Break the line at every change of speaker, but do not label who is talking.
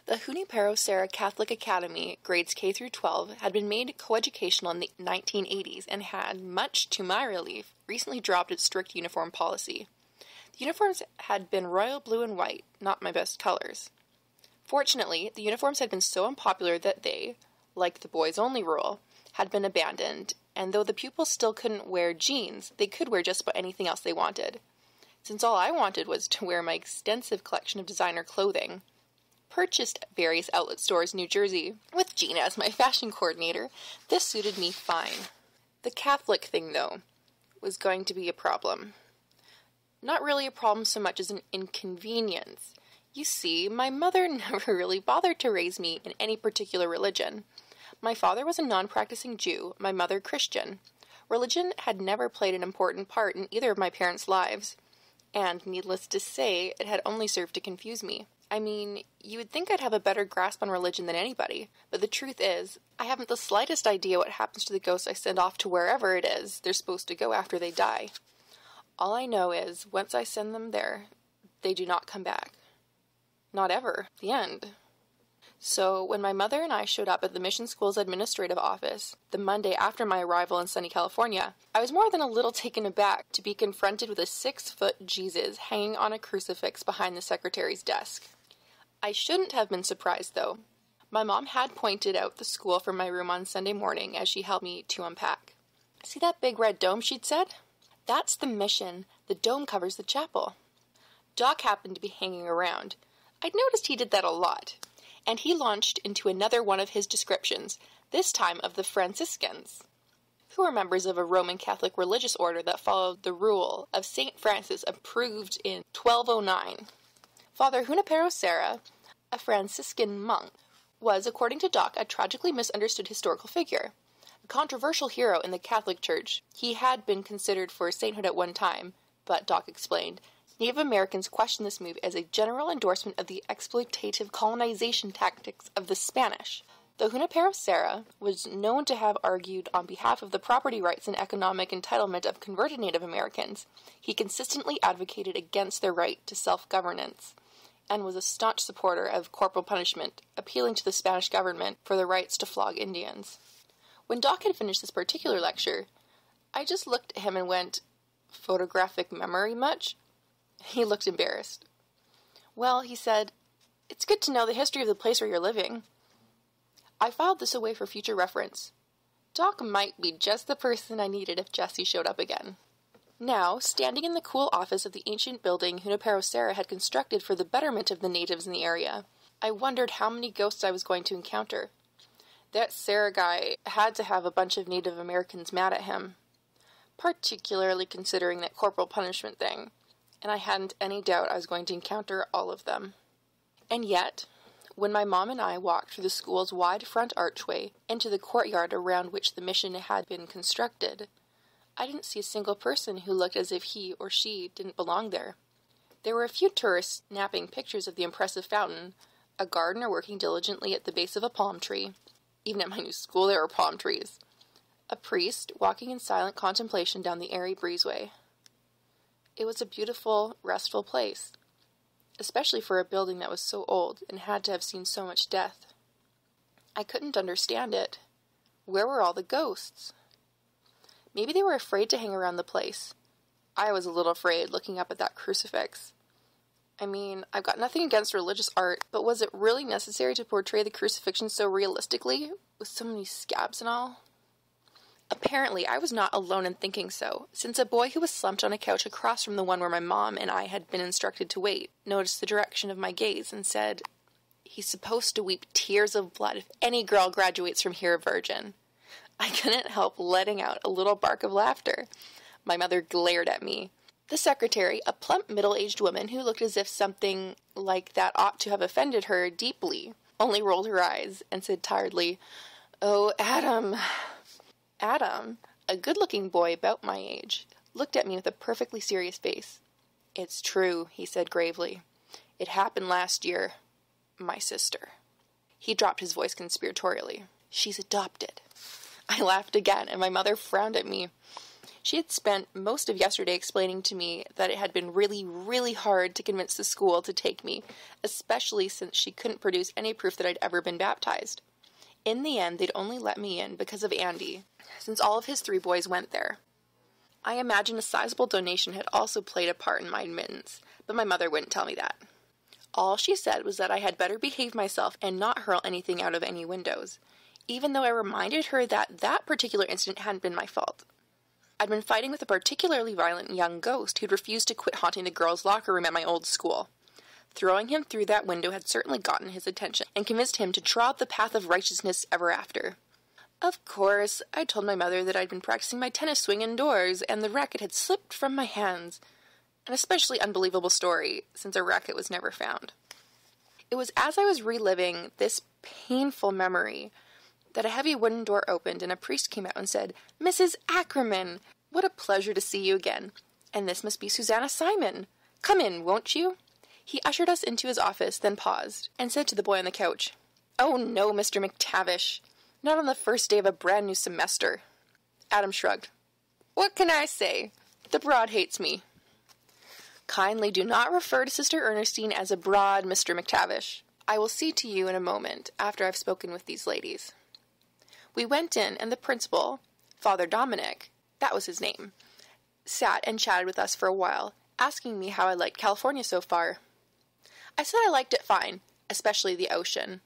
The Junipero Serra Catholic Academy, grades K through 12, had been made coeducational in the 1980s and had, much to my relief, recently dropped its strict uniform policy. The uniforms had been royal blue and white, not my best colors. Fortunately, the uniforms had been so unpopular that they, like the boys-only rule, had been abandoned, and though the pupils still couldn't wear jeans, they could wear just about anything else they wanted. Since all I wanted was to wear my extensive collection of designer clothing, purchased at various outlet stores in New Jersey, with Gina as my fashion coordinator, this suited me fine. The Catholic thing, though, was going to be a problem. Not really a problem so much as an inconvenience. You see, my mother never really bothered to raise me in any particular religion. My father was a non-practicing Jew, my mother Christian. Religion had never played an important part in either of my parents' lives, and needless to say, it had only served to confuse me. I mean, you would think I'd have a better grasp on religion than anybody, but the truth is, I haven't the slightest idea what happens to the ghosts I send off to wherever it is they're supposed to go after they die. All I know is, once I send them there, they do not come back. Not ever. The end. So, when my mother and I showed up at the mission school's administrative office, the Monday after my arrival in sunny California, I was more than a little taken aback to be confronted with a 6-foot Jesus hanging on a crucifix behind the secretary's desk. I shouldn't have been surprised, though. My mom had pointed out the school from my room on Sunday morning as she helped me to unpack. See that big red dome, she'd said? That's the mission. The dome covers the chapel. Doc happened to be hanging around. I'd noticed he did that a lot. And he launched into another one of his descriptions, this time of the Franciscans, who were members of a Roman Catholic religious order that followed the rule of St. Francis approved in 1209. Father Junipero Serra, a Franciscan monk, was, according to Doc, a tragically misunderstood historical figure. A controversial hero in the Catholic Church, he had been considered for sainthood at one time, but, Doc explained, Native Americans questioned this move as a general endorsement of the exploitative colonization tactics of the Spanish. Though Junipero Serra was known to have argued on behalf of the property rights and economic entitlement of converted Native Americans, he consistently advocated against their right to self-governance, and was a staunch supporter of corporal punishment, appealing to the Spanish government for the rights to flog Indians. When Doc had finished this particular lecture, I just looked at him and went, "Photographic memory much?" He looked embarrassed. "Well," he said, "it's good to know the history of the place where you're living." I filed this away for future reference. Doc might be just the person I needed if Jessie showed up again. Now, standing in the cool office of the ancient building Junipero Serra had constructed for the betterment of the natives in the area, I wondered how many ghosts I was going to encounter. That Serra guy had to have a bunch of Native Americans mad at him, particularly considering that corporal punishment thing, and I hadn't any doubt I was going to encounter all of them. And yet, when my mom and I walked through the school's wide front archway into the courtyard around which the mission had been constructed, I didn't see a single person who looked as if he or she didn't belong there. There were a few tourists snapping pictures of the impressive fountain, a gardener working diligently at the base of a palm tree. Even at my new school there were palm trees. A priest walking in silent contemplation down the airy breezeway. It was a beautiful, restful place, especially for a building that was so old and had to have seen so much death. I couldn't understand it. Where were all the ghosts? Maybe they were afraid to hang around the place. I was a little afraid looking up at that crucifix. I mean, I've got nothing against religious art, but was it really necessary to portray the crucifixion so realistically, with so many scabs and all? Apparently, I was not alone in thinking so, since a boy who was slumped on a couch across from the one where my mom and I had been instructed to wait noticed the direction of my gaze and said, "He's supposed to weep tears of blood if any girl graduates from here a virgin." I couldn't help letting out a little bark of laughter. My mother glared at me. The secretary, a plump middle-aged woman who looked as if something like that ought to have offended her deeply, only rolled her eyes and said tiredly, "Oh, Adam." Adam, a good-looking boy about my age, looked at me with a perfectly serious face. "It's true," he said gravely. "It happened last year. My sister." He dropped his voice conspiratorially. "She's adopted." I laughed again, and my mother frowned at me. She had spent most of yesterday explaining to me that it had been really, really hard to convince the school to take me, especially since she couldn't produce any proof that I'd ever been baptized. In the end, they'd only let me in because of Andy, since all of his 3 boys went there. I imagine a sizable donation had also played a part in my admittance, but my mother wouldn't tell me that. All she said was that I had better behave myself and not hurl anything out of any windows, even though I reminded her that that particular incident hadn't been my fault. I'd been fighting with a particularly violent young ghost who'd refused to quit haunting the girls' locker room at my old school. Throwing him through that window had certainly gotten his attention and convinced him to trod the path of righteousness ever after. Of course, I told my mother that I'd been practicing my tennis swing indoors and the racket had slipped from my hands. An especially unbelievable story, since a racket was never found. It was as I was reliving this painful memory that a heavy wooden door opened and a priest came out and said, "Mrs. Ackerman, what a pleasure to see you again. And this must be Susanna Simon. Come in, won't you?" He ushered us into his office, then paused, and said to the boy on the couch, "Oh no, Mr. McTavish. Not on the first day of a brand new semester." Adam shrugged. "What can I say? The broad hates me." "Kindly do not refer to Sister Ernestine as a broad, Mr. McTavish. I will see to you in a moment, after I've spoken with these ladies." We went in, and the principal, Father Dominic, that was his name, sat and chatted with us for a while, asking me how I liked California so far. I said I liked it fine, especially the ocean.